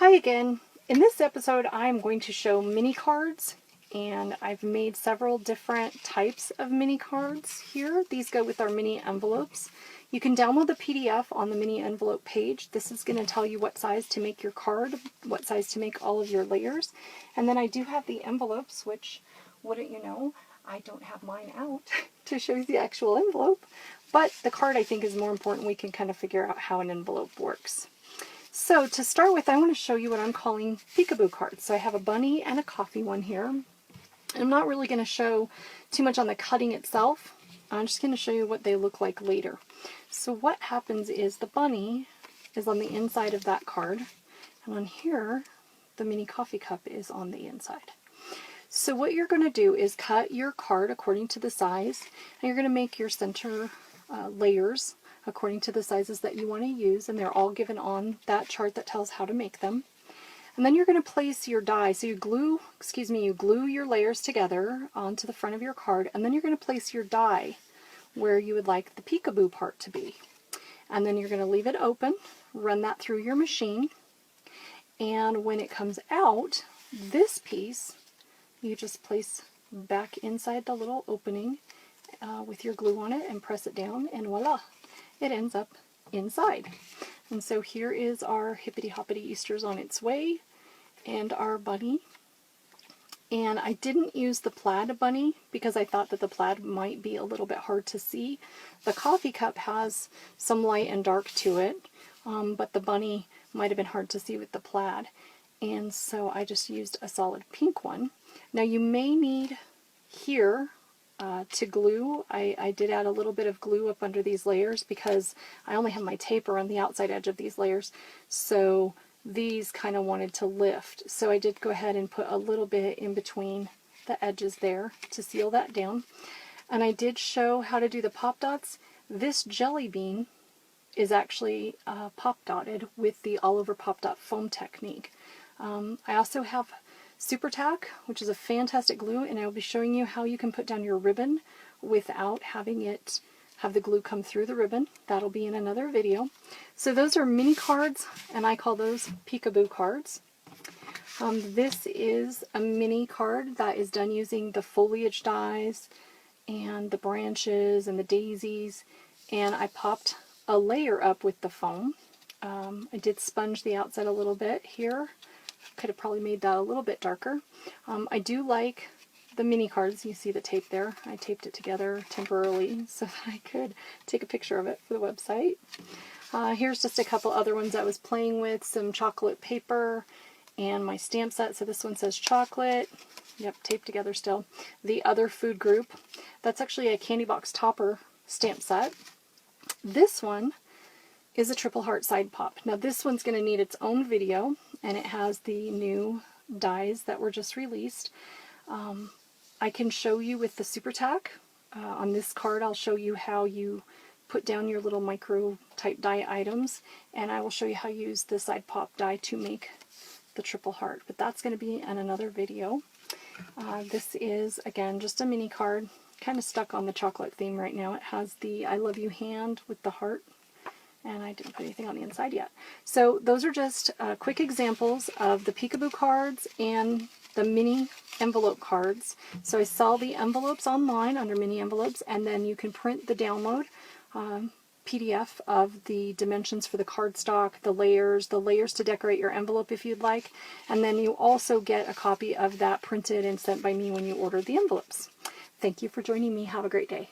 Hi again. In this episode I'm going to show mini cards, and I've made several different types of mini cards here. These go with our mini envelopes. You can download the PDF on the mini envelope page. This is going to tell you what size to make your card, what size to make all of your layers. And then I do have the envelopes, which, wouldn't you know, I don't have mine out to show you the actual envelope. But the card, I think, is more important. We can kind of figure out how an envelope works. So to start with, I want to show you what I'm calling peekaboo cards. So I have a bunny and a coffee one here. And I'm not really going to show too much on the cutting itself. I'm just going to show you what they look like later. So what happens is the bunny is on the inside of that card. And on here, the mini coffee cup is on the inside. So what you're going to do is cut your card according to the size. And you're going to make your center layers according to the sizes that you want to use, and they're all given on that chart that tells how to make them. And then you're going to place your die. So you glue your layers together onto the front of your card, and then you're going to place your die where you would like the peekaboo part to be. And then you're going to leave it open, run that through your machine, and when it comes out, this piece you just place back inside the little opening with your glue on it and press it down, and voila! It ends up inside. And so here is our Hippity Hoppity Easter's on its way, and our bunny. And I didn't use the plaid bunny because I thought that the plaid might be a little bit hard to see. The coffee cup has some light and dark to it, but the bunny might have been hard to see with the plaid. And so I just used a solid pink one. Now you may need here to glue. I did add a little bit of glue up under these layers because I only have my tape around the outside edge of these layers, so these kind of wanted to lift. So I did go ahead and put a little bit in between the edges there to seal that down. And I did show how to do the pop dots. This jelly bean is actually pop dotted with the all over pop dot foam technique. I also have Super Tack, which is a fantastic glue, and I'll be showing you how you can put down your ribbon without having it have the glue come through the ribbon. That'll be in another video. So those are mini cards, and I call those peekaboo cards. This is a mini card that is done using the foliage dies and the branches and the daisies, and I popped a layer up with the foam. I did sponge the outside a little bit here. Could have probably made that a little bit darker. I do like the mini cards. You see the tape there. I taped it together temporarily so that I could take a picture of it for the website. Here's just a couple other ones I was playing with. Some chocolate paper and my stamp set. So this one says chocolate. Yep, taped together still. The Other Food Group. That's actually a candy box topper stamp set. This one is a triple heart side pop. Now this one's going to need its own video, and it has the new dies that were just released. I can show you with the Super Tack. On this card I'll show you how you put down your little micro type die items, and I will show you how you use the side pop die to make the triple heart, but that's going to be in another video. This is again just a mini card, kind of stuck on the chocolate theme right now. It has the I love you hand with the heart, and I didn't put anything on the inside yet. So those are just quick examples of the peekaboo cards and the mini envelope cards. So I sell the envelopes online under mini envelopes, and then you can print the download PDF of the dimensions for the cardstock, the layers to decorate your envelope if you'd like, and then you also get a copy of that printed and sent by me when you order the envelopes. Thank you for joining me. Have a great day.